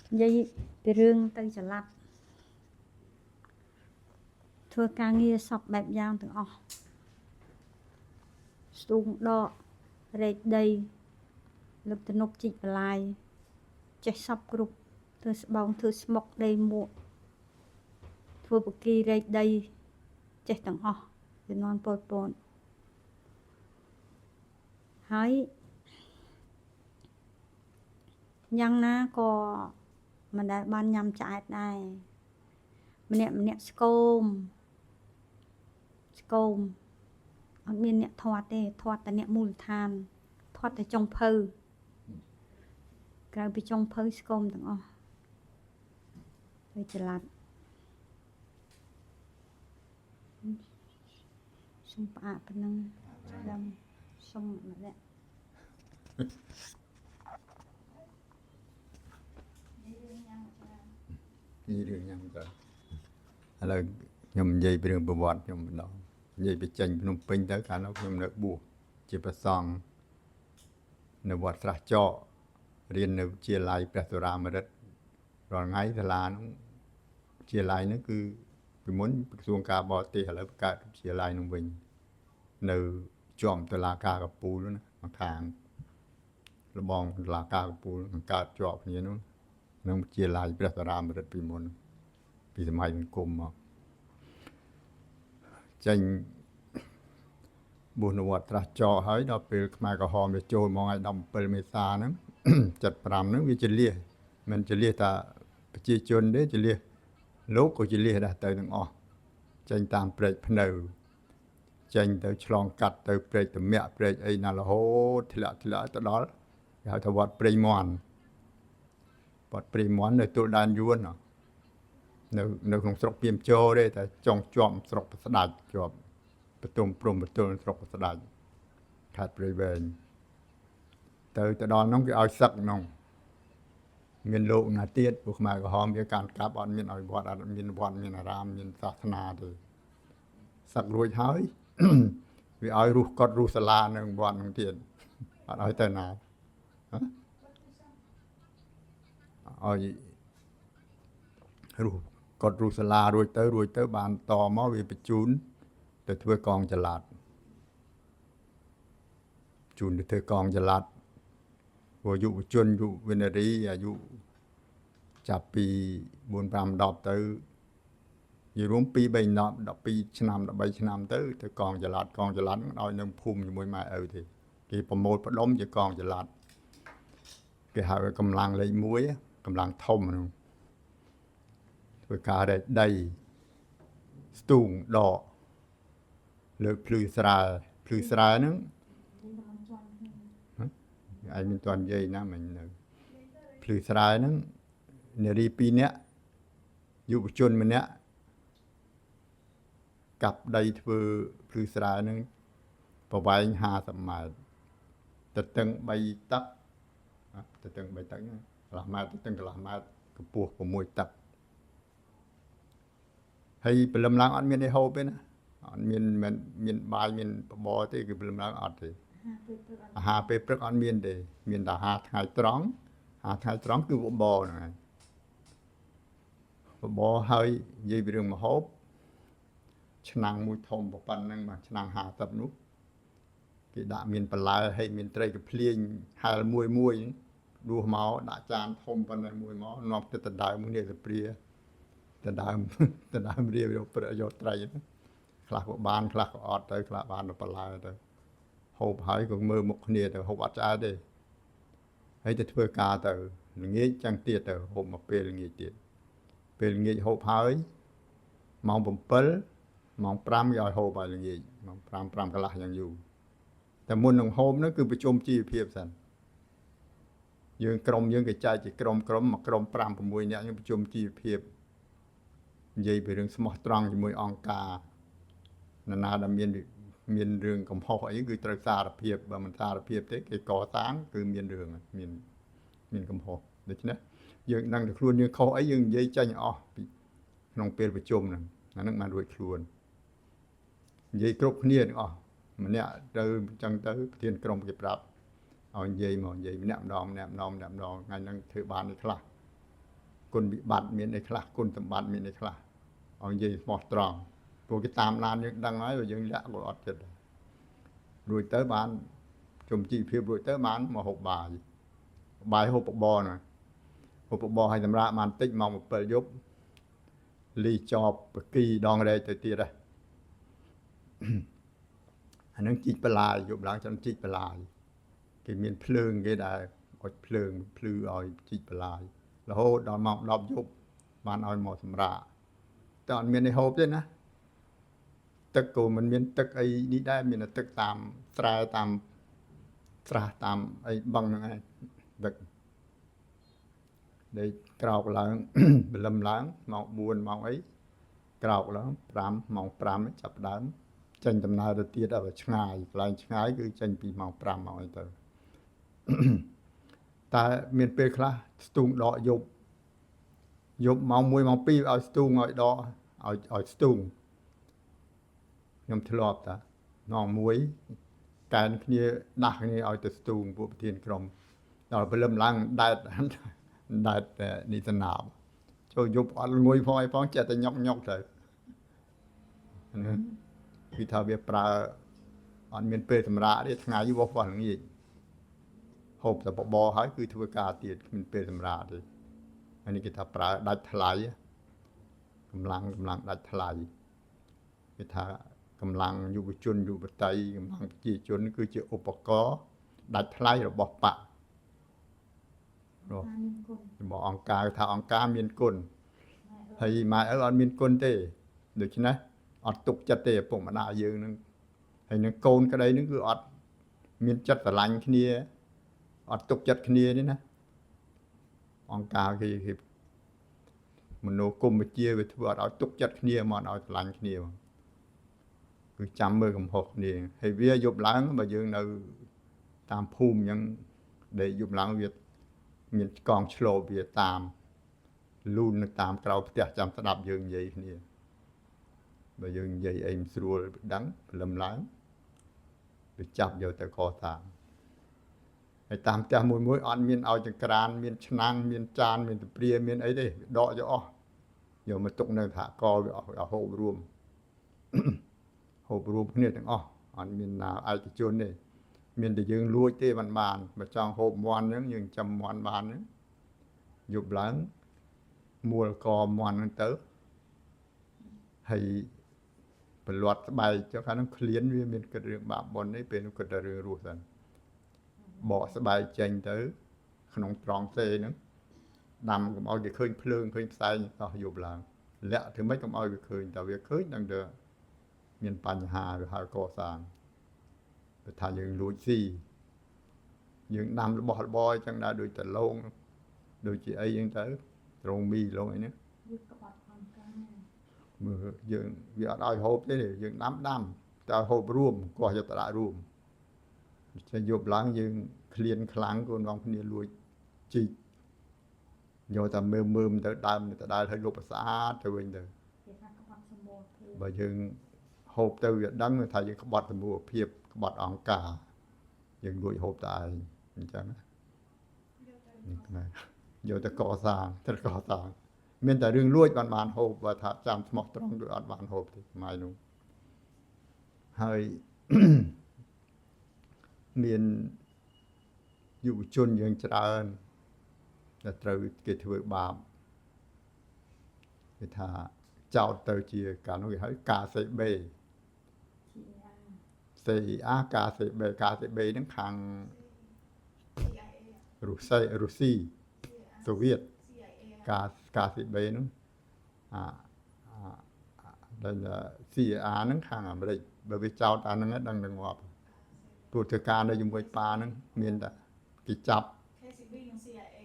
vậy bị rương tay chả lặt thưa ca nghe sọc bẹp giang từng stung đọ rệt đầy lực tân nục chích lại chết sọc group thưa bóng thưa smok đầy muộn thưa bực kỳ rệt đầy chết từng thì non bột bột hãy nhăng ná có mình đã ban nhằm chạy này mình nè scom mình nè thoát tại nè mùi than thoát tại trong phơ cái bị trong phơ scom từng đây chỉ là xong bạ bên năng đâm xong mà đấy đi đường nhầm rồi là nhầm dây bên đường bờ bọt nhầm đó dây bị chành nông pin tới cả nó nhầm nước bùa chỉ phải xong nó bọt ra cho riêng nó chia lại bẹt ra mà đất rồi ngay thì là nó chia lại nó cứ muốn xuống cả bọt thì là cả chia lại nó bình nó chọn từ là cảกับปูluôn mà hàngระบองลากาปูกาจอบนี่นู้นน้องเจียลายพระสรามรัตปีมนปีสมัยเป็นกรมจังบุญวัตรจอให้เราไปมากระหอมไปโจมองไอ้ดำเปิลเมษานั้นจัดปรามนั้นวิจิเลียมันจะเลียตาปจิจนได้จะเลียโลกก็จะเลียได้แต่ต้องจังตามเปรตพเนอจังเตอฉลองกัดเตอเปรตเมียเปรตไอ้นาละโหทีละตลอดเขาทวัดปริมอนวัดปริมอนในตัวดานยวนในของสระเปียมโจได้แต่จงจอมสระประสดัดจอบประตูปรุงประตูสระประสดัดขาดบริเวณแต่ดอนน้องก็เอาสักน้องมีโลกนาเตียดพวกมาก็หอมมีการกราบอันมีอะไรวัดมีวันมีอารามมีศาสนาเลยสักรวยหายวิเอารูกอดรูสลาหนึ่งวันหนึ่งเทียนเอาแต่นาเอารูกอดรูสลารวยเตอร์บานต่อมาวิปจูนแต่เธอกองจลาดจูนเธอกองจลาดว่าอยู่จนอยู่เวนารีอายุจับปีบุญพรำดอกเตอร์อยู่รวมปีใบนอบดอกปีชนามดอกใบชนามเตอร์เธอกองจลาดเอาหนึ่งภูมิอยู่มวยมาทีกี่ประโมทประล้มจะกองจลาดกี่หากำลังเลยมวยกำลังท่มนึงตัวกาได้สตูงดอกเลือกพลือสลายนึงไอ้มันตอนใหญ่นะมันพลือสลายนึงในรีปีเนี้ยอยู่จนมันเนี้ยกับได้เธอพลือสลายนึงประวัย50 มาแต่ตึงใบตักแต่ตึงใบตักเนี่ยหลังมาแต่ตึงหลังมากระปุกกับมวยตักให้เป็นลำลังอันมีในโฮเป็นนะอันมีใบมีบอที่คือเป็นลำลังอัดเลยหาไปปรึกอันมีนเดมีนแต่หาไทยตรองคือบอไงบอให้ยีไปเรื่องมาโฮบชนางมวยทมปปันนั่งมาชนางหาตับนุcái đã miền Pà Lai hay miền Tây cái phèn hay là mùi đua máu đã tràn thom bên này mùi máu nọc từ từ đại muốn đi từ bia từ đại bia rồi bữa giờ Tây khạc của ban khạc của ọt tới khạc ban ở Pà Lai tới hộp hải cũng mơ một nề tới hộp ọt ra đây hay từ thuê cá tới nghĩ chẳng tiệt tới hộp một bê nghĩ tiệt bê nghĩ hộp hải mong bấm pel mong pram rồi hộp bài nghĩ mong pram cái làอย่างอยู่แต่มุนของโฮมนั่นคือประชุมจีเพียบสันยืนกรมยืนกระจายจีกรมมากรมปรามประมวยเนี่ยยังประชุมจีเพียบยัยไปเรื่องสมอตรังมวยองกานาดมีนเรื่องของพ่อไอ้คือตระสารเพียบบางมันสารเพียบเด็กก่อตั้งคือมีนเรื่องมีนกำพ่อเด็กนะยังนั่งครวนยังเขาไอ้ยังยัยใจน้องเปลี่ยนประชุมนั่งมาด้วยครวนยัยกรบเนี่ยมันเนี่ยเดินจังเตอเทียนกรมเก็บรับเอาเย่หมอนเย่แนบดองไงนั่งถือบานนี่คลา គុណវិបត្តិមានអីខ្លះគុណសម្បត្តិមានអីខ្លះឲ្យនិយាយស្មោះត្រង់ព្រោះគេតាមឡានយើងដឹងហើយបើយើងលាក់ក៏អត់ចិត្តរួចទៅបានជំជីវភាពរួចទៅបានមកហូបបាយហូបបបរណាហូបបបរឲ្យសម្រាប់បានតិចម៉ោង7យប់លីចប់បគីដងរែកទៅទៀតដែរអានឹងជីកបន្លាយយប់ឡើងចាំជីកបន្លាយគេមានភ្លើងគេដែរអុចភ្លើងភ្លឺឲ្យជីកបន្លាយរហូតដល់ម៉ោង10យប់បានឲ្យមកសម្រាប់តែអត់មានឯហូបទេណាទឹកក៏មិនមានទឹកអីនេះដែរមានតែទឹកតាមស្រែតាមស្រះតាមអីបឹងហ្នឹងឯងទឹកដេកក្រោកឡើង ព្រលឹមឡើងម៉ោង4ម៉ោងអីក្រោកឡើង5ម៉ោង5ចាប់ដើមចេញដំណើរទៅទៀតដល់ឆ្ងាយកន្លែងឆ្ងាយគឺចេញពីម៉ោង5ម៉ោងអីទៅ តែមានពេលខ្លះស្ទូងដកយប់ម៉ោង1ម៉ោង2ឲ្យស្ទូងឲ្យដកឲ្យស្ទូងខ្ញុំធ្លាប់តាម៉ោង1កែនគ្នាដាស់គ្នាឲ្យទៅស្ទូងពួកប្រធានក្រុមដល់ព្រលឹមឡើងដែតនេះទៅណាចូលយប់អត់ងុយផងអីផងចេះតែញុកទៅគឺថាវាប្រើអត់មានពេលសម្រាកទេថ្ងៃវោះល្ងាចហូបតែបបរហើយគឺធ្វើការទៀតគ្មានពេលសម្រាកទេហើយនេះគេថាប្រើដាច់ថ្លៃកម្លាំងដាច់ថ្លៃគេថាកម្លាំងយុវជនយុវតីកម្លាំងប្រជាជនគឺជាឧបករណ៍ដាច់ថ្លៃរបស់បករបស់អង្គការថាអង្គការមានគុណហើយម៉ែឪអត់មានគុណទេដូច្នេះអត់ទុកចិត្តទេឪពុកម្ដាយយើងនឹងហើយនឹងកូនក្តីនឹងគឺអត់មានចិត្តស្រឡាញ់គ្នាអត់ទុកចិត្តគ្នាទេណាអង្គការគេមនោគមវិជ្ជាវាធ្វើអត់ឲ្យទុកចិត្តគ្នាមកឲ្យស្រឡាញ់គ្នាគឺចាំមើលកំហុសគ្នាហើយវាយប់ឡើងបើយើងនៅតាមភូមិអញ្ចឹងដែលយប់ឡើងវាមានកងឆ្លប់វាតាមលូននៅតាមក្រៅផ្ទះចាំស្ដាប់យើងនិយាយគ្នាបើយើងនិយាយអីមិនស្រួលដឹងព្រលឹមឡើងវាចាប់យកទៅកសាងហើយតាមផ្ទះមួយអត់មានឲ្យចង្ក្រានមានឆ្នាំងមានចានមានទព្រាមានអីទេដកយកអស់យកមកទុកនៅសហករណ៍វាអស់ហូបរួម ហូបរួមគ្នាទាំងអស់អត់មានណាឯកជនទេមានតែយើងលួចទេមិនបានបើចង់ហូបមាន់ហ្នឹងយើងចាំមាន់បានហ្នឹងយប់ឡើងមូលកមាន់ហ្នឹងទៅហើយប្រឡាត់ស្បែកចុះខាងហ្នឹងឃ្លានវាមានគិតរឿងបាបបុណ្យទេពេលនោះគិតតែរឿងរស់សិនបកស្បែកចេញទៅក្នុងត្រង់សេហ្នឹងដាំកុំឲ្យគេឃើញភ្លើងឃើញផ្សែងអស់យប់ឡើងលាក់ធ្វើម៉េចកុំឲ្យវាឃើញតែវាឃើញដឹងទៅមានបញ្ហាវាហើយកសាងបើថាយើងលួចស៊ីយើងដាំរបស់របរអញ្ចឹងដែរដូចតឡងដូចជាអីអញ្ចឹងទៅត្រង់មីឡងអីហ្នឹងវាក្បត់អង្គការមើលយើងវាអត់ឲ្យហូបទេយើងដាំតែហូបរួមកោះយកទៅដាក់រួមចេះយប់ឡើងយើងឃ្លានខ្លាំងកូនបងគ្នាលួចជីកយកតែមើមទៅដើមទៅដើរឲ្យលុបស្អាតទៅវិញទៅគេថាក្បត់សម្បូរភាពបើយើងហូបទៅវាដឹងថាយើងក្បត់សម្បូរភាពក្បត់អង្គការយើងលួចហូបតែឯងអញ្ចឹងណាយកទៅកសាងមានតែរឿងលួចបានហូបបើថាចាំស្មោះត្រង់ដូចអត់បានហូបទេសម័យនោះហើយ មានយុវជនយើងច្រើនដែលត្រូវគេធ្វើបាបគេថាចោតទៅជាកាលនោះគេហៅការសេបេការសេបេហ្នឹងខាងរុស្ស៊ីសូវៀតការសេបេហ្នឹងដែល CIA ហ្នឹងខាងអាមេរិកបើវាចោតអាហ្នឹងដឹងនឹងងាប់ព្រោះធ្វើការនៅជាមួយប៉ាហ្នឹងមានតែគេចាប់ KCB និង CIA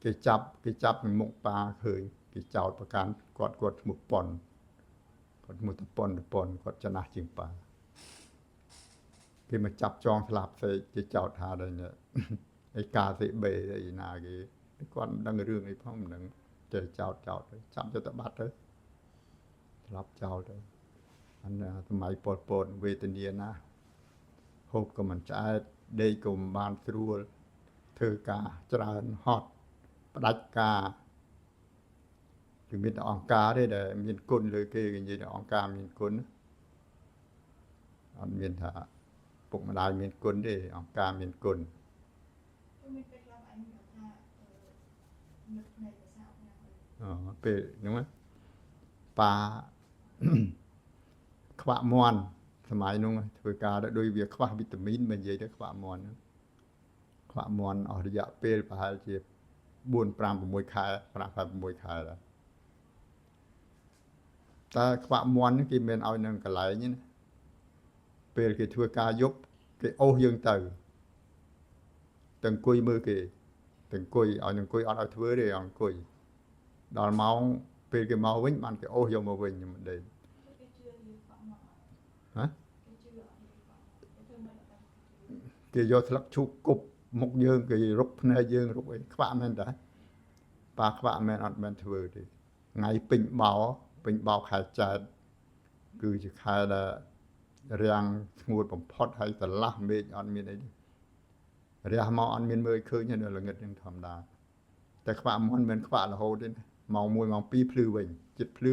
គេចាប់ពីមុខប៉ាឃើញគេចោតប្រកាន់គាត់ឈ្មោះប៉ុនគាត់ឈ្មោះតប៉ុនគាត់ចំណាស់ជាងប៉ាគេមកចាប់ចងស្លាប់ផ្សេងគេចោតថាដែរឯការសេបេឯណាគេគាត់មិនដឹងរឿងអីផងមិនដឹងតែចោតទៅចាប់យកទៅបាត់ទៅស្លាប់ចោលទៅអានសម័យប៉ុលពតវេទនាណាហូបក៏មិនឆ្អែតដេកក៏មិនបានស្រួលធ្វើការច្រើនហត់ផ្ដាច់ការ គឺមានតែអង្គការទេដែលមានគុណលើគេនិយាយថាអង្គការមានគុណអត់មានថាពុកម្ដាយមានគុណទេអង្គការមានគុណពេលហ្នឹងប៉ា ខ្វាក់មន់សម័យនោះធ្វើការដោយវាខ្វះវីតាមីនមិននិយាយទៅខ្វាក់មន់ខ្វាក់មន់អស់រយៈពេលប្រហែលជា4 5 6ខែ5 6ខែដែរតែខ្វាក់មន់គេមិនឲ្យនៅកន្លែងណាពេលគេធ្វើការយប់គេអូសយើងទៅអង្គុយមើលគេអង្គុយឲ្យអង្គុយអត់ឲ្យធ្វើទេអង្គុយដល់ម៉ោងពេលគេមកវិញបានគេអូសយកមកវិញខ្ញុំមិនដឹងហ៎គេយកស្លឹកឈូកគប់មុខយើងគេរុកភ្នែកយើងរុកអីខ្វាក់មែនតាប៉ាខ្វាក់មែនអត់មែនធ្វើទេថ្ងៃពេញបោខែចែកគឺជាខែដែលរាំងស្ងួតបំផុតហើយស្រឡះមេឃអត់មានអីទេរះមកអត់មានមើលឃើញទេនៅល្ងិតនឹងធម្មតាតែខ្វាក់មិនមែនខ្វាក់រហូតទេណាម៉ោង1ម៉ោង2ភ្លឺវិញចិត្តភ្លឺ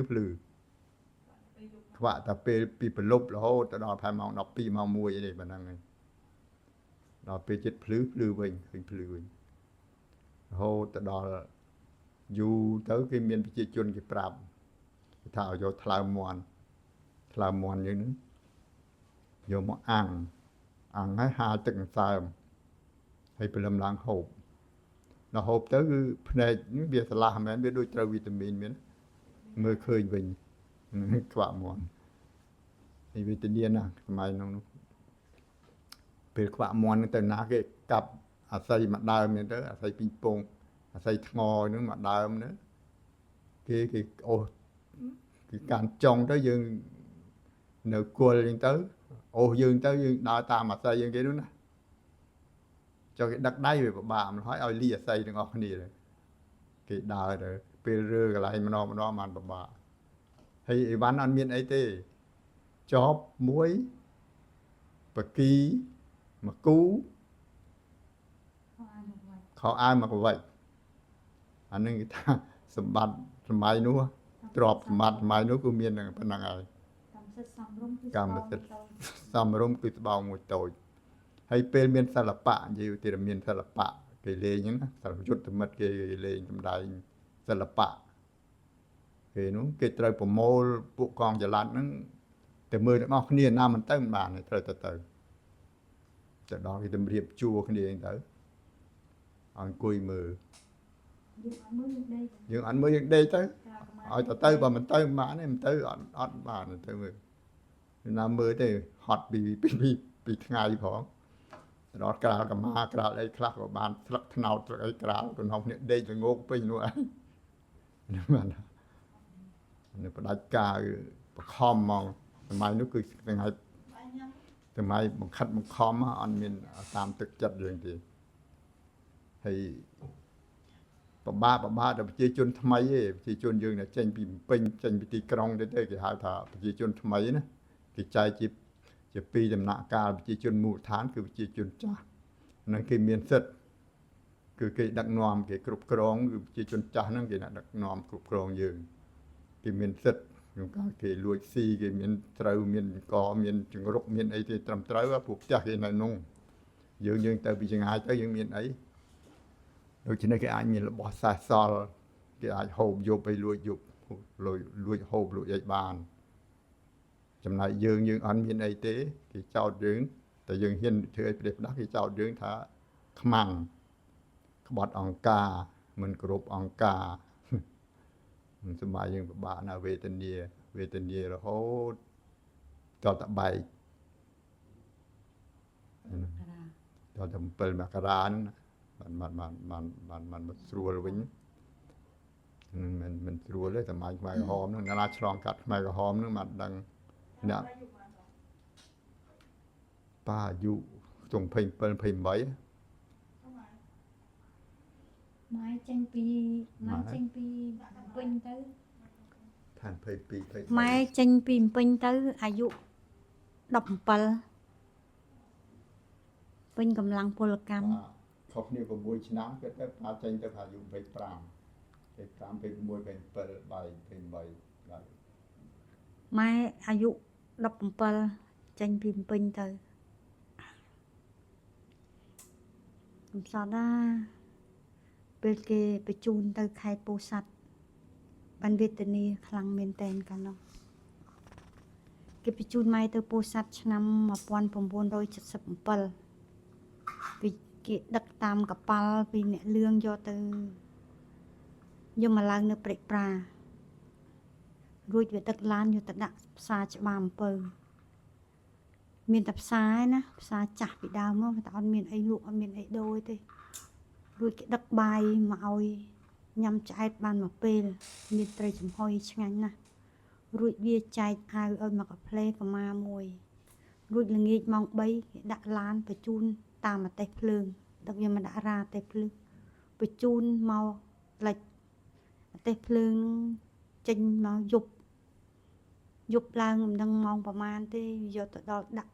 ខ្វាក់តែពេលពីប្រលប់រហូតទៅដល់ផែម៉ោង12ម៉ោង1អីទេប៉ុណ្ណឹងហើយដល់ពេលចិត្តភ្លឺវិញឃើញភ្លឺវិញរហូតទៅដល់យូរទៅគេមានប្រជាជនគេប្រាប់គេថាឲ្យយកថ្លើមមន់យើងនឹងយកមកអាំងហើយហាលទឹកអង្សើមហើយព្រលឹមឡើងហូបដល់ហូបទៅគឺភ្នែកវាស្រឡះមែនវាដូចត្រូវវីតាមីនមានមើលឃើញវិញខ្វាក់មន់ហើយវីតាមីនណាសម័យនោះពេលខ្វាក់មន់ទៅណាគេកាប់អាស័យមួយដើមហ្នឹងទៅអាស័យពីងពងអាស័យថ្ងហ្នឹងមួយដើមហ្នឹងគេអូសគេកាន់ចុងទៅយើងនៅគល់ហ្នឹងទៅអូសយើងទៅយើងដើរតាមអាស័យយើងគេនោះណាចុះគេដឹកដៃវាពិបាកម្ល៉េះហើយឲ្យលីអាស័យទាំងអស់គ្នាគេដើរទៅពេលរើកន្លែងម្ដងបានពិបាកហើយអីវ៉ាន់អត់មានអីទេចប់មួយបកីមកគូខោអាវមកវ៉ៃអានឹងគេថាសម្បត្តិសម័យនោះទ្រព្យសម្បត្តិសម័យនោះគឺមានប៉ុណ្ណឹងហើយកម្មសិទ្ធិសំរុំគឺស្បោងមួយតូចហើយពេលមានសិល្បៈនិយាយទៅមានសិល្បៈគេលេងហ្នឹងសិល្បៈយុទ្ធមិត្តគេលេងសម្ដែងសិល្បៈគេនោះគេត្រូវប្រមូលពួកកងចល័តហ្នឹងទៅមើលទាំងអស់គ្នាណាមិនទៅមិនបានត្រូវទៅដល់គេតម្រៀបជួរគ្នាហ្នឹងទៅអង្គុយមើលយើងអត់មើលយើងដេកទៅឲ្យទៅបើមិនទៅមិនបានទេមិនទៅអត់បានទៅមើលណាមើលទេហត់ពីថ្ងៃផងដល់ក្រាលកម្មាក្រាលអីខ្លះក៏បានស្លឹកថ្នោតស្លឹកអីក្រាលក៏នាំគ្នាដេកល្ងោកពេញនោះឯងនេះបាននៅផ្ដាច់ការបខំហ្មងសម័យនោះគឺសម័យបង្ខិតបង្ខំអត់មានតាមទឹកចិត្តយើងទេហើយបបាក់ដល់ប្រជាជនថ្មីទេប្រជាជនយើងដែលចេញពីពេញចេញពីទីក្រុងទៅគេហៅថាប្រជាជនថ្មីណាគេចែកជាពីរដំណាក់កាលប្រជាជនមូលដ្ឋានគឺប្រជាជនចាស់នឹងគេមានសិទ្ធិគឺគេដឹកនាំគេគ្រប់គ្រងគឺប្រជាជនចាស់ហ្នឹងគេដឹកនាំគ្រប់គ្រងយើងគេមានសិទ្ធិក្នុងការគេលួចស៊ីគេមានត្រូវមានកមានចង្រុកមានអីទេត្រឹមត្រូវពួកផ្ទះគេនៅនោះយើងទៅពីចង្អាយទៅយើងមានអីដូច្នេះគេអាចមានរបស់សេះសល់គេអាចហូបយប់ឲ្យលួចហូបលួចអីបានចំណែកយើងអត់មានអីទេគេចោទយើងតែយើងហ៊ានធ្វើឲ្យប្រទេសផ្ដាស់គេចោទយើងថាខ្មាំងក្បត់អង្គការមិនគោរពអង្គការសម័យយើងពិបាកណាស់វេទនារហូតដល់តែបែកដល់តែ7មករាហ្នឹងបានមកស្រួលវិញមិនស្រួលទេសម័យខ្មែរក្រហមហ្នឹងណាឆ្លងកាត់ខ្មែរក្រហមហ្នឹងបានដឹងអ្នកប៉ាអាយុខ្ទង់27 28ម៉ែចេញពីពេញទៅឋាន22ម៉ែចេញពីពេញទៅអាយុ17ពេញកម្លាំងពលកម្មខុសគ្នា6ឆ្នាំគាត់ទៅប៉ាចេញទៅអាយុ25 ពេល5ពេល6ពេល7បាយពេល8បាទ ម៉ែអាយុ17ចេញពីភ្នំពេញទៅកំសត់ណាពេលគេបញ្ជូនទៅខេត្តពោធិ៍សាត់បានវេទនាខ្លាំងមែនតែនកាលនោះគេបញ្ជូនម៉ែទៅពោធិ៍សាត់ឆ្នាំ1977គេដឹកតាមកប៉ាល់ពីអ្នកលឿងយកមកឡើងនៅព្រែកប្រារួចវាដឹកឡានយកទៅដាក់ផ្សារច្បារអំពៅមានតែផ្សារឯណាផ្សារចាស់ពីដើមមកតែអត់មានអីលក់អត់មានអីដូរទេរួចគេដឹកបាយមកឲ្យញ៉ាំឆ្អែតបានមួយពេលមានត្រីចំហុយឆ្ងាញ់ណាស់រួចវាចែកអាវឲ្យមកកាផ្លេកម្មាមួយរួចល្ងាចម៉ោង3គេដាក់ឡានបញ្ជូនតាមអទេសភ្លើងដឹកយកមកដាក់រាអទេសភ្លើងបញ្ជូនមកលិចអទេសភ្លើងចេញមកយប់ឡើងមិនដឹងម៉ោងប្រហែលទេយកទៅដល់ដាក់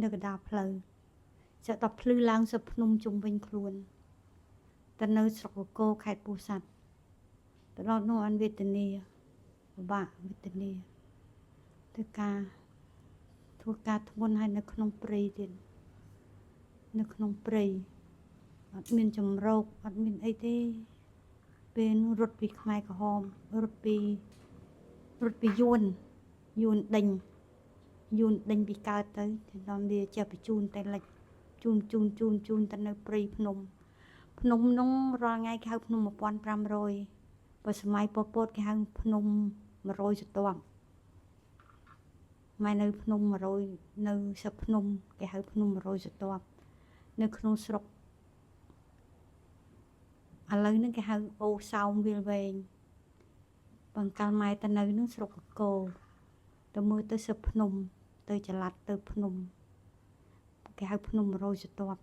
នៅកណ្ដាលផ្លូវចាក់ដល់ភ្លឺឡើងសឹកភ្នំជុំវិញខ្លួនទៅនៅស្រុកកកោខេត្តពោធិ៍សាត់ទៅដល់នោះអនវេទនាពិបាកវេទនាធ្វើការធ្ងន់ហើយនៅក្នុងព្រៃទៀតនៅក្នុងព្រៃអត់មានចម្រោកអត់មានអីទេពេលនោះរត់ពីខ្មែរក្រហមរត់ពីយួនដេញពីកើតទៅដល់វាចេះបញ្ជូនតែលិចជូនទៅនៅព្រៃភ្នំនោះរាល់ថ្ងៃគេហៅភ្នំ1500បើសម័យប៉ុលពតគេហៅភ្នំ100សន្ទាប់ម៉ែនៅភ្នំ100នៅសឹកភ្នំគេហៅភ្នំ100សន្ទាប់នៅក្នុងស្រុកឥឡូវនេះគេហៅអូសោមវាលវែងបង្កាលម៉ែទៅនៅនឹងស្រុកកកោទៅមើលទៅសឹកភ្នំទៅចល័តទៅភ្នំគេហៅភ្នំ100សន្ទាប់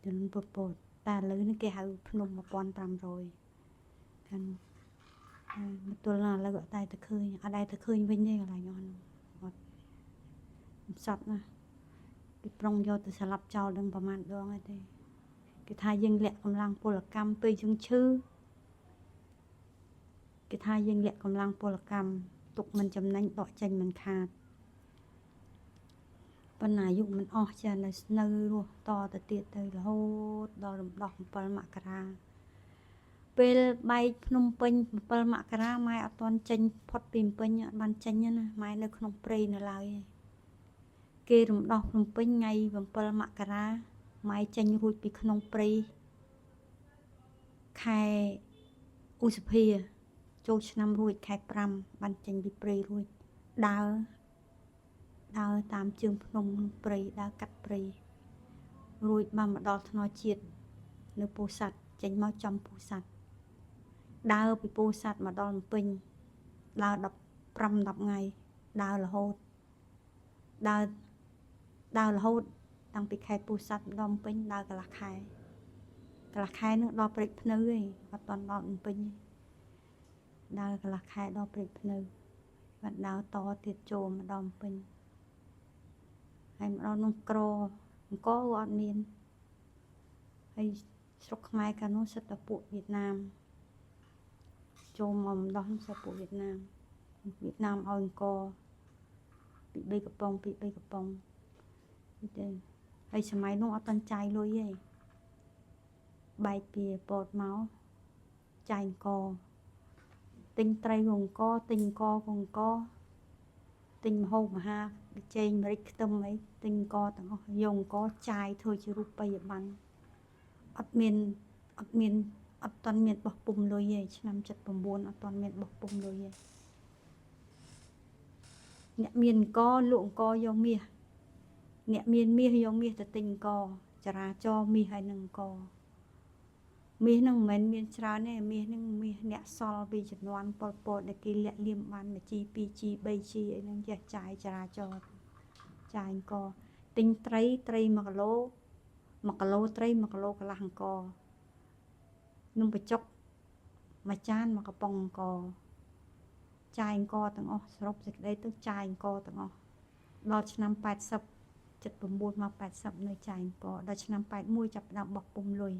ចំនួនប៉ុលពតតែឥឡូវនេះគេហៅភ្នំ1500ខាងមកទល់ណាឥឡូវអត់តែឃើញវិញទេកន្លែងអស់នោះអត់សត្វណាគេប្រុងយកទៅស្លាប់ចោលដឹងប្រហែលដងហើយទេគេថាយើងលាក់កម្លាំងពលកម្មពេលយើងឈឺគេថាយើងលាក់កម្លាំងពលកម្មទុកមិនចំណេញដកចេញមិនខាតប៉ុន្តែអាយុមិនអស់ចានៅរស់តទៅទៀតទៅរហូតដល់រំដោះ7មករាពេលបែកភ្នំពេញ7មករាម៉ែអត់ទាន់ចេញផុតពីភ្នំពេញអត់បានចេញណាម៉ែនៅក្នុងព្រៃនៅឡើយគេរំដោះភ្នំពេញថ្ងៃ7មករាម៉ែចេញរួចពីក្នុងព្រៃខែឧសភាចូលឆ្នាំរួចខែ5បានចេញពីព្រៃរួចដើរតាមជើងភ្នំព្រៃដើរកាត់ព្រៃរួចបានមកដល់ថ្នល់ជាតិនៅពោធិ៍សាត់ចេញមកចំពោធិ៍សាត់ដើរពីពោធិ៍សាត់មកដល់ភ្នំពេញដើរ15-10ថ្ងៃដើររហូតតាំងពីខេត្តពោធិ៍សាត់ដល់ភ្នំពេញដើរកន្លះខែនឹងដល់ព្រែកភ្នៅឯងអត់ដល់ភ្នំពេញដើរកន្លះខែដល់ព្រែកភ្នៅបាត់ដើរតទៀតចូលមកដល់ភ្នំពេញហើយមកដល់នោះក្រអង្គរអត់មានហើយស្រុកខ្មែរកាលនោះសិតតែពួកវៀតណាមចូលមកម្ដោះសិតពួកវៀតណាមឲ្យអង្គរពី3កំប៉ុងទេហើយសម័យនោះអត់តាន់ចាយលុយទេបែកពីពតមកចាយអង្គរទិញត្រីអង្គរទិញអង្គរទិញម្ហូបមហាចេងម្រេចខ្ទឹមអីទិញអង្គរទាំងអស់យកអង្គរចាយធ្វើជារូបិយប័ណ្ណអត់តាន់មានបោះពុំលុយទេឆ្នាំ79អត់តាន់មានបោះពុំលុយទេអ្នកមានអង្គរលក់អង្គរយកមាសអ្នកមានមាសយកមាសទៅទិញអង្គរចរាចរមាសហើយនឹងអង្គរមាសហ្នឹងមិនមែនមានច្រើនទេមាសហ្នឹងមាសអ្នកសល់ពីជំនាន់ប៉ុលពតដែលគេលាក់លៀមបាន 1G 2G 3G អីហ្នឹងចេះចាយចរាចរចាយអង្គរទិញត្រី1គីឡូត្រី1គីឡូកន្លះអង្គរនំបញ្ចុកមួយចាន1កំប៉ុងអង្គរចាយអង្គរទាំងអស់សរុបសេចក្តីទៅចាយអង្គរទាំងអស់ដល់ឆ្នាំ80 79មក80នៅចាយអង្គរដល់ឆ្នាំ81ចាប់ផ្ដើមបោះពុំលុយ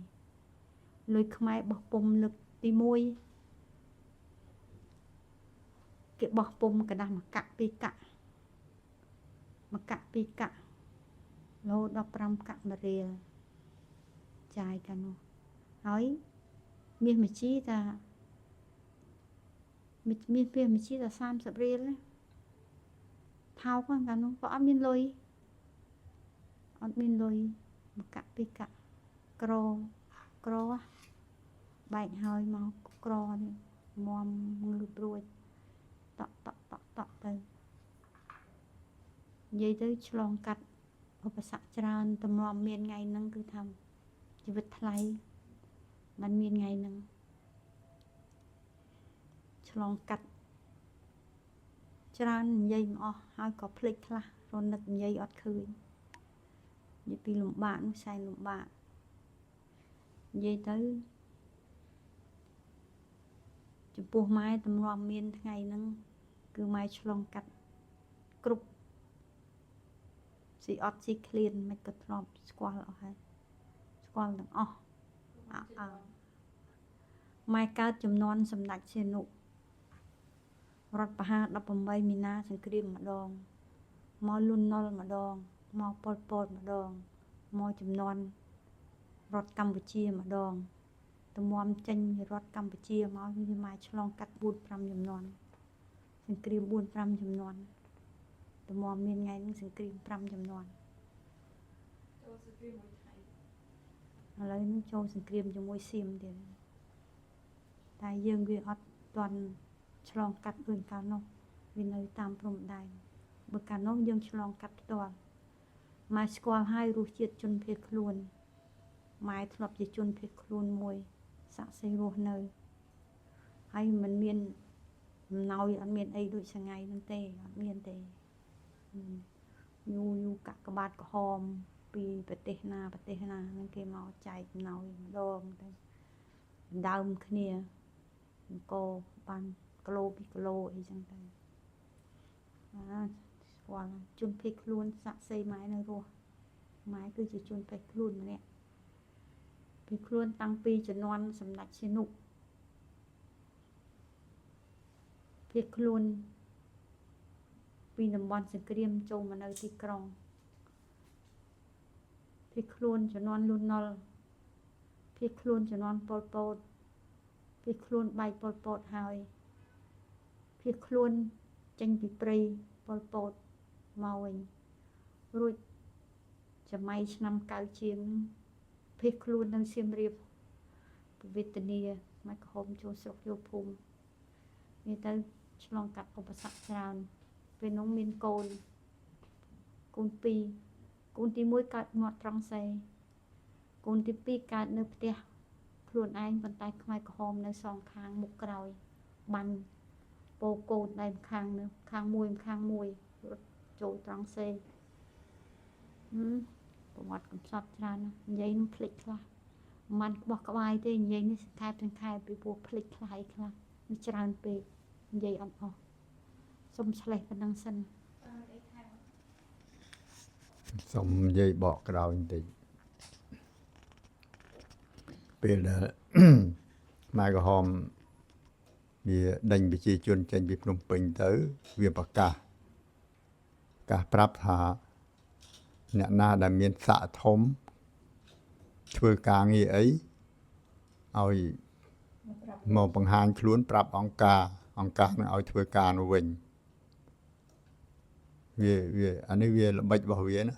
ខ្មែរបោះពុំលើកទី1 គេបោះពុំกระดาษមកកាក់2កាក់មកកាក់2កាក់រហូតដល់5កាក់1រៀលចាយកាលនោះហើយមាសមជីថាមាសមជីថា30រៀលថោកហ្នឹងកាលនោះក៏អត់មានលុយមកកាក់2កាក់ក្របែកហើយមកក្រនេះមុំងើបរួចតក់ទៅនិយាយទៅឆ្លងកាត់ឧបសគ្គច្រើនទំនំមានថ្ងៃហ្នឹងគឺថាជីវិតថ្លៃมันមានថ្ងៃហ្នឹងឆ្លងកាត់ច្រើននិយាយមិនអស់ហើយក៏ភ្លេចខ្លះរនឹកនិយាយអត់ឃើញនិយាយពីលំបាកនោះសែនលំបាកនិយាយទៅចំពោះម៉ែទំនំមានថ្ងៃហ្នឹងគឺម៉ែឆ្លងកាត់គ្រប់ស៊ីអត់ស៊ីឃ្លានមិនក៏ធ្លាប់ស្គាល់អស់ហើយស្គាល់ទាំងអស់ម៉ែកើតចំនួនសម្ដេចសៀនុរដ្ឋបហា18មីនាសង្គ្រាមម្ដងមកលន់នល់ម្ដងមកប៉ុលពតម្ដងមកចំនួនរដ្ឋកម្ពុជាម្ដងទំមចេញរដ្ឋកម្ពុជាមកវាម៉ែឆ្លងកាត់4-5ចំនួនសង្គ្រាម4-5ចំនួនទំមមានថ្ងៃហ្នឹងសង្គ្រាម5ចំនួនចូលសង្គ្រាមមួយថៃឥឡូវនេះចូលសង្គ្រាមជាមួយសៀមទៀតតែយើងវាអត់ទាន់ឆ្លងកាត់ដូចកាលនោះវានៅតាមព្រំដែនបើកាលនោះយើងឆ្លងកាត់ផ្ទាល់ម៉ែស្គាល់ហើយរសជាតិជនភៀសខ្លួនម៉ែធ្លាប់ជាជនភៀសខ្លួនមួយសាក់សីរស់នៅហើយមិនមានអំណោយអត់មានអីដូចថ្ងៃហ្នឹងទេអត់មានទេយូរកាក់ក្បាតក្រហមពីប្រទេសណាហ្នឹងគេមកចែកអំណោយម្ដងទៅដើមគ្នាអង្គបានគីឡូ2គីឡូអីចឹងទៅស្គាល់ជនភេទខ្លួនសាក់សីម៉ែនៅរស់ម៉ែគឺជាជនភេទខ្លួនម្នាក់ភេទខ្លួនតាំងពីជំនាន់សម្ដេចសៀនុភេទខ្លួនពីតំបន់សង្គ្រាមចូលមកនៅទីក្រុងភេទខ្លួនជំនាន់លន់នល់ភេទខ្លួនជំនាន់ប៉ុលពតភេទខ្លួនបែកប៉ុលពតហើយភៀសខ្លួនចេញពីព្រៃប៉ុលពតមកវិញរួចសម័យឆ្នាំ9ជាងភៀសខ្លួននៅសៀមរាបវេទនាមកក្រហមចូលស្រុកយកភូមិនេះទៅឆ្លងកាត់ឧបសគ្គច្រើនពេលនោះមានកូន2កូនទី1កើតមាត់ត្រង់សេកូនទី2កើតនៅផ្ទះខ្លួនឯងប៉ុន្តែខ្មែរក្រហមនៅសងខាងមុខក្រោយបាញ់ពោកូនដៃខាងនោះខាងមួយរត់ចូលត្រង់សេប្រវត្តិកំសត់ច្រើនណាស់និយាយនឹងភ្លេចខ្លះមិនបោះក្បាយទេនិយាយនេះសង្ខេបពីព្រោះភ្លេចខ្លះនេះច្រើនពេកនិយាយអត់អស់សុំឆ្លេះប៉ុណ្ណឹងសិនសុំនិយាយបកក្រោយបន្តិចពេលដែលម៉ែក្រហមវាដេញប្រជាជនចេញពីភ្នំពេញទៅវាប្រកាសប្រាប់ថាអ្នកណាដែលមានស័ក្តិធំធ្វើការងារអីឲ្យមកបង្ហាញខ្លួនប្រាប់អង្គការនឹងឲ្យធ្វើការនោះវិញវាអានេះវាល្បិចរបស់វាណា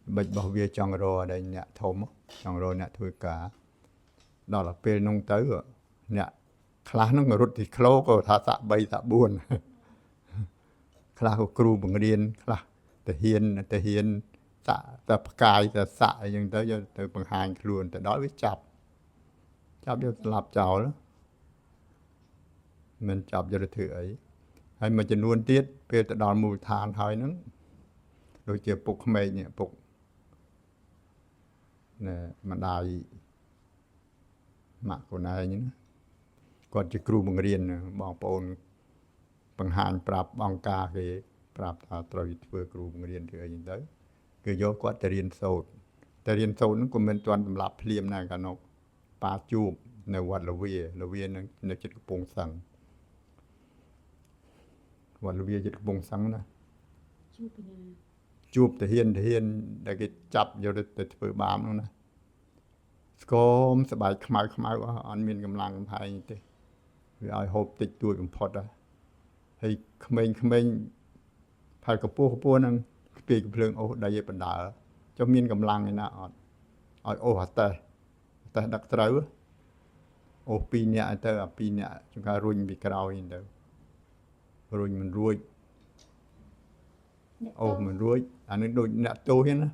ល្បិចរបស់វាចង់រកឲ្យអ្នកធំចង់រកអ្នកធ្វើការដល់ពេលនោះទៅអ្នកខ្លះហ្នឹងរត់ទីក្លោក៏ថាសាក់3សាក់4ខ្លះក៏គ្រូបង្រៀនខ្លះតាហ៊ានសាក់តែផ្កាយតែសាក់អីចឹងទៅយកទៅបង្ហាញខ្លួនទៅដល់វាចាប់យកស្លាប់ចោលមិនចាប់យកទៅធ្វើអីហើយមួយចំនួនទៀតពេលទៅដល់មូលដ្ឋានហើយហ្នឹងដូចជាពុកក្មេកនេះពុកណែម្ដាយម៉ាក់ខ្លួនឯងណាគាត់ជាគ្រូបង្រៀនបងប្អូនបង្ហាញប្រាប់អង្គការគេប្រាប់ថាត្រូវធ្វើគ្រូបង្រៀនធ្វើអីចឹងទៅគឺយកគាត់ទៅរៀនសូត្រហ្នឹងក៏មិនទាន់សម្រាប់ភ្លាមដែរកាលនោះប៉ាជួបនៅវត្តលវានៅចិត្តកំពង់សឹង វត្តលវាចិត្តកំពង់សឹងណា ជួបពីណា ជួបតាហ៊ានដែលគេចាប់យកទៅធ្វើបាបនោះណាស្គមស្បែកខ្មៅអត់មានកម្លាំងកំផែងទេវាឲ្យហូបតិចតួចបំផុតហើយក្មេងផែកពស់ហ្នឹងស្ពាយកំភ្លើងអូសដីឲ្យបណ្ដើចុះមានកម្លាំងឯណាអត់ឲ្យអូសអតេះដឹកត្រូវអូស2នាក់ទៅអា2នាក់ចង្ការរុញពីក្រោយទៅរុញមិនរួចអូសមិនរួចអានេះដូចអ្នកទោសហ្នឹងណា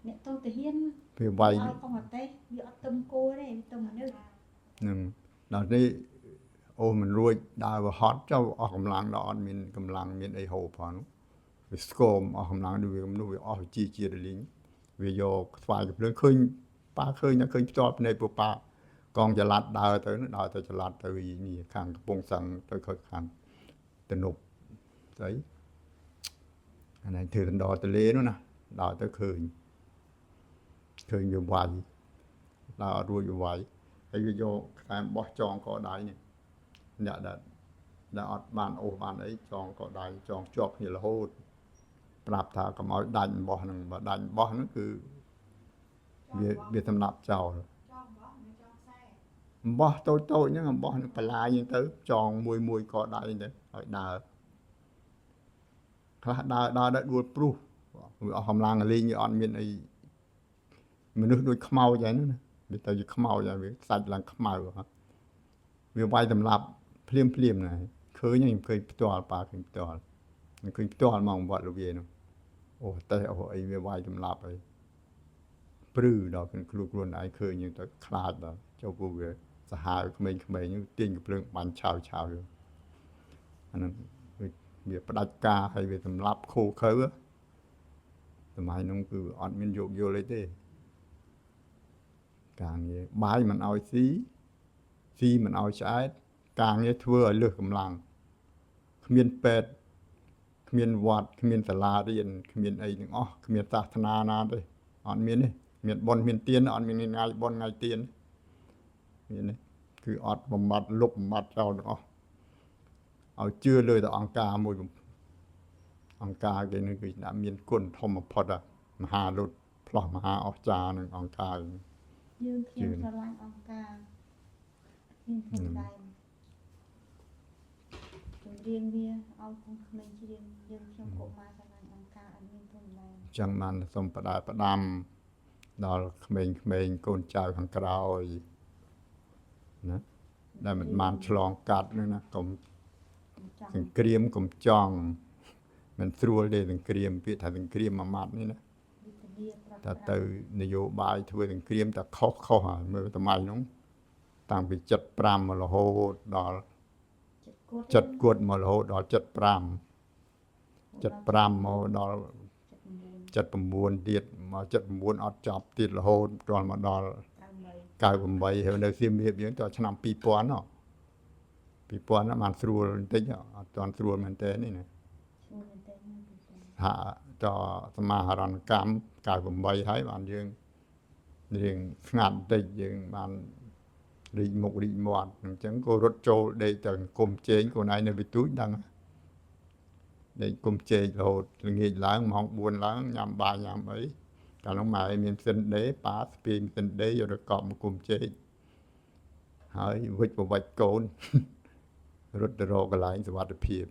អ្នកតូតាហ៊ាន វាវាយ ឲ្យកុំអត់ទេវាអត់ទឹមគោទេទឹមមនុស្ស នឹងដល់នេះអូមិនរួចដើរវហត់ចុះអស់កម្លាំងដល់អត់មានកម្លាំងមានអីហូបផងវាស្គមអស់កម្លាំងដូចវាមនុស្សវាអស់ជារលីងវាយកស្វាយកំភ្លើងឃើញប៉ាឃើញផ្ទាល់ភ្នែកពួកប៉ាកងចល័តដើរទៅចល័តទៅនេះខាងកំពង់សឹងទៅខាងទំនប់ស្អីអានេះធ្វើដណ្ដទលេនោះណាដើរទៅឃើញវាវាយដើរអត់រួចវាយហើយវាយកខ្សែបោះចងកដៃនេះអ្នកដែលអត់បានអូសបានអីចងកដៃចងជាប់គ្នារហូតប្រាប់ថាកុំឲ្យដាច់បោះហ្នឹងបើដាច់បោះហ្នឹងគឺវាសម្លាប់ចោលបោះតូចហ្នឹងបោះនឹងបន្លាយហ្នឹងទៅចងមួយកដៃទៅឲ្យដើរខ្លះដើរដួលព្រុសវាអស់កម្លាំងលេងវាអត់មានអីមនុស្សដូចខ្មោចហ្នឹងណាវាទៅជាខ្មោចហើយវាសាច់ឡើងខ្មៅវាវាយសម្លាប់ភ្លាមណាឃើញខ្ញុំឃើញផ្ទាល់ប៉ាឃើញផ្ទាល់មកវត្តលវានោះអូតែអូអីវាវាយសម្លាប់ហើយព្រឺដល់ខ្លួនឯងឃើញយើងទៅខ្លាចដល់ចូលពួកវាសាហាវក្មេងៗទាញកំភ្លើងបាញ់ឆាវអាហ្នឹងវាផ្ដាច់ការហើយវាសម្លាប់ខូខើសម័យនោះគឺអត់មានយោគយល់អីទេការងារបាយមិនឲ្យស៊ីមិនឲ្យឆ្អែតការងារធ្វើឲ្យលើសកម្លាំងគ្មានពេទ្យគ្មានវត្តគ្មានសាលារៀនគ្មានអីទាំងអស់គ្មានសាសនាណាទេអត់មានទេមានបុណ្យមានទានអត់មានថ្ងៃបុណ្យថ្ងៃទានមានទេគឺអត់បំបត្តិលុបបំបត្តិចោលទាំងអស់ឲ្យជឿលើតែអង្គការមួយអង្គការគេនឹងគឺដាក់មានគុណធំបំផុតមហាលុតផ្លោះមហាអស្ចារ្យនឹងអង្គការយើងខ្ញុំស្រឡាញ់អង្គការមានខ្លួនដែរជំរៀងវាឲ្យគុំក្មេងច្រៀងយើងខ្ញុំកុមារស្រឡាញ់អង្គការអត់មានខ្លួនដែរចឹងបានសូមផ្ដាំដល់ក្មេងកូនចៅខាងក្រោយណាដែលមិនបានឆ្លងកាត់នោះណាកុំសង្គ្រាមកុំចង់មិនស្រួលទេសង្គ្រាមពាក្យថាសង្គ្រាមមួយម៉ាត់នេះណាតែទៅនយោបាយធ្វើសង្គ្រាមតែខុសហើយមើលសម័យនោះតាំងពី75មករហូតដល់ចិត្តគួតមករហូតដល់75មកដល់79ទៀតមក79អត់ចប់ទៀតរហូតដល់មកដល់98ហើយនៅសៀមរាបយើងតឆ្នាំ2000ហ្នឹងបានស្រួលបន្តិចអត់ទាន់ស្រួលមែនតើនេះណាថាតសមាហរណកម្ម98ហើយបានយើងរៀងស្ងាត់បន្តិចយើងបានរីកមុខរីកមាត់អញ្ចឹងក៏រត់ចូលដេកទៅគុំជែងខ្លួនឯងនៅវិទូចដឹងដេកគុំជែងរហូតល្ងាចឡើងម៉ោង4ឡើងញ៉ាំបាយញ៉ាំអីកាលនោះម៉ែមានសិនដេប៉ាស្ពីសិនដេយកទៅកប់មកគុំជែងហើយវិចប្រវិចកូនរត់ទៅរកកន្លែងសុវត្ថិភាព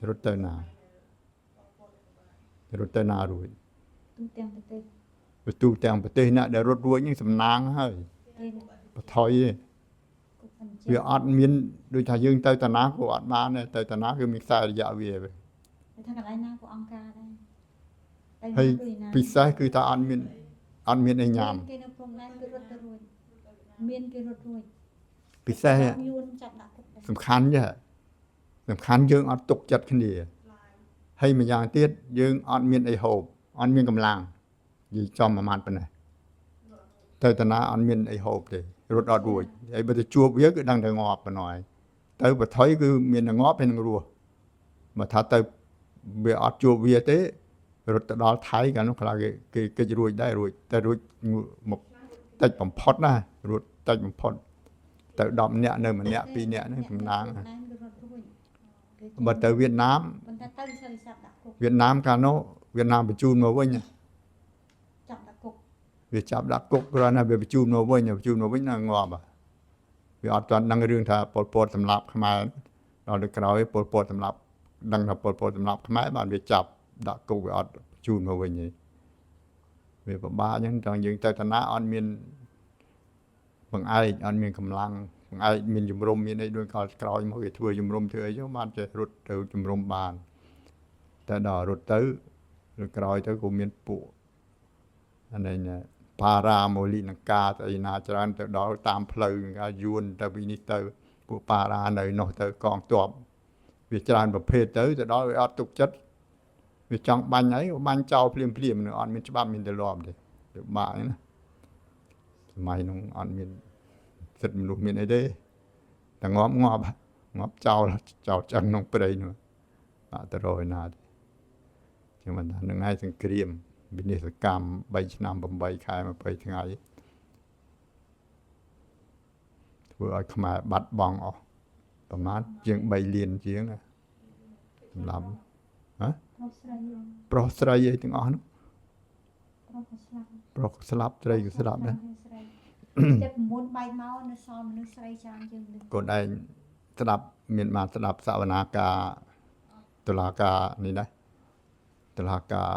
រត់ទៅណារួចទូទាំងប្រទេសណាដែលរត់រួចនេះសំណាងហើយបថុយវាអត់មានដូចថាយើងទៅតាណាក៏អត់បានដែរទៅតាណាគឺមានខ្សែរយៈវាថាកន្លែងណាក៏អង្គការដែរហើយពិសេសគឺថាអត់មានអីញ៉ាំគេនៅព្រំដែនគឺរត់ទៅរួចមានគេរត់រួចពិសេសសំខាន់យើងអត់ទុកចិត្តគ្នាហើយម្យ៉ាងទៀតយើងអត់មានអីហូបអត់មានកម្លាំងនិយាយចំមួយម៉ាត់ប៉ុណ្ណេះទៅតាណាអត់មានអីហូបទេរត់អត់រួចហើយបើទៅជួបវាគឺដឹងតែងាប់ប៉ុណ្ណោះទៅបថុយគឺមានតែងាប់ហើយនឹងរស់បើថាទៅវាអត់ជួបវាទេរត់ទៅដល់ថៃកាលនោះខ្លះគេកិច្ចរួចដែររួចមកតិចបំផុតណារត់តិចបំផុត ទៅ10នាក់នៅម្នាក់2នាក់ហ្នឹងតំណាង ណាងរត់រួចគេ បើទៅវៀតណាម ប៉ុន្តែទៅសិលចាប់ដាក់គុក វៀតណាមកាលនោះវៀតណាមបញ្ជូនមកវិញ ចាប់ដាក់គុក វាចាប់ដាក់គុកគ្រាន់តែវាបញ្ជូនមកវិញបញ្ជូនមកវិញណាងាប់វាអត់ទាន់ដឹងរឿងថាប៉ុលពតសម្លាប់ខ្មែរដល់ទៅក្រោយប៉ុលពតសម្លាប់ដឹងថាប៉ុលពតសម្លាប់ខ្មែរបានវាចាប់ដាក់គុកវាអត់បញ្ជូនមកវិញទេវាពិបាកអញ្ចឹងតើយើងទៅឋានៈអត់មានបង្អែកអត់មានកម្លាំងបង្អែកមានជំរុំមានអីដូចកលក្រោយមកវាធ្វើជំរុំធ្វើអីចឹងបានចេះរត់ទៅជំរុំបានតែដល់រត់ទៅឬក្រោយទៅក៏មានពួកអានេះបារាម៉ូលីលង្កាទៅឯណាច្រើនទៅដល់តាមផ្លូវយួនទៅពីនេះទៅពួកបារានៅនោះទៅកងទ័ពវាច្រើនប្រភេទទៅដល់វាអត់ទុកចិត្តវាចង់បាញ់អីក៏បាញ់ចោលភ្លាមនឹងអត់មានច្បាប់មានទម្លាប់ទេពិបាកណាសម័យនោះអត់មានសិទ្ធិមនុស្សមានអីទេតែងាប់ចោលចឹងក្នុងព្រៃនោះអត់ទៅរយណាទេចឹងមិនថានឹងឯងសង្គ្រាមវិនិស្សកម្ម3ឆ្នាំ8ខែ20ថ្ងៃធ្វើឲ្យខ្មែរបាត់បង់អស់ប្រមាណជាង3លានជាងសម្រាប់ហ៎ប្រុសស្រីអីទាំងអស់នោះប្រុសស្លាប់ស្រីក៏ស្លាប់ដែរ ចិត្ត9បែកមកនៅសល់មនុស្សស្រីច្រើនជាងនេះ កូនឯងស្ដាប់មានបានស្ដាប់សវនាការតុលាការនេះដែរតុលាការ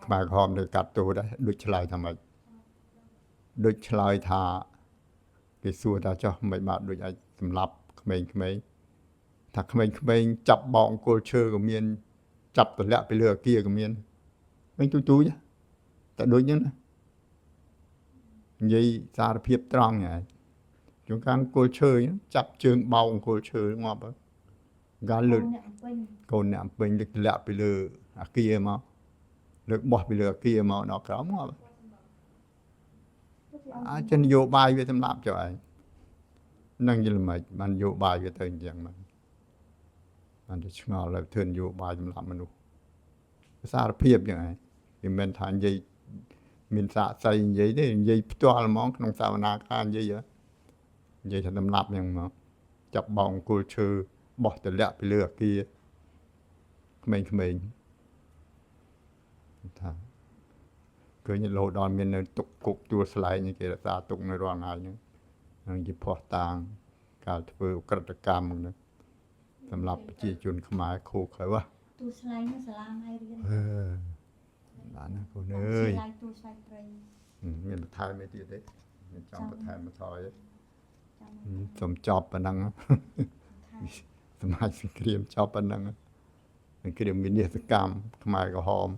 ខ្មែរក្រហមនៅកាត់ទោសដែរដូចឆ្លើយថាម៉េចដូចឆ្លើយថាគេសួរថាចុះមិនបាទដូចអាចសម្លាប់ក្មេងៗថាក្មេងៗចាប់បោកអង្គុលឈើក៏មានចាប់ទម្លាក់ពីលើអាគារក៏មានវិញទូចតែដូចហ្នឹងណានិយាយសារភាពត្រង់ហ្នឹងជួនកាលអង្គុលឈើចាប់ជើងបោកអង្គុលឈើងាប់កាលលើកកូនអ្នកពេញលើកទម្លាក់ពីលើអាគារមកលើកបោះពីលើអាគារមកដល់ក្រោមងាប់អាចនយោបាយវាសម្លាប់ចុះឯងនឹងយល់មិនបាននយោបាយវាទៅអញ្ចឹងមកបានទៅឆ្ងល់លើធ្វើនយោបាយសម្លាប់មនុស្សសារភាពយ៉ាងឯងវាមិនថានិយាយមានសាកសីនិយាយទេនិយាយផ្ទាល់ហ្មងក្នុងសវនាការនិយាយថាសម្លាប់យ៉ាងមកចាប់បោកអង្គុលឈើបោះទម្លាក់ពីលើអាគារក្មេងៗថាឃើញលោដល់មាននៅទុកគុកទួលស្លែងគេរក្សាទុកនៅរាល់ថ្ងៃហ្នឹងនឹងជាភ័ស្តុតាងការធ្វើអក្រិតកម្មហ្នឹងសម្រាប់ប្រជាជនខ្មែរខូខើទូស្លែងសាលាណៃរៀនបានណាកូនអើយស្លែងទូស្លែងព្រៃមានបន្ថែមអីទៀតទេមានចង់បន្ថែមបន្ថយទេសូមចប់ប៉ុណ្ណឹងសមាជសង្គ្រាមចប់ប៉ុណ្ណឹងសង្គ្រាមវិនិស្សកម្មខ្មែរក្រហម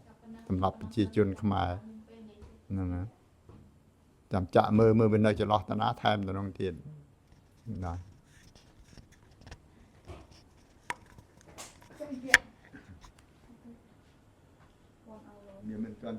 សម្រាប់ប្រជាជនខ្មែរហ្នឹងណាចាំចាក់មើលវានៅចន្លោះតាណាថែមទៅក្នុងទៀតដែរវាមិន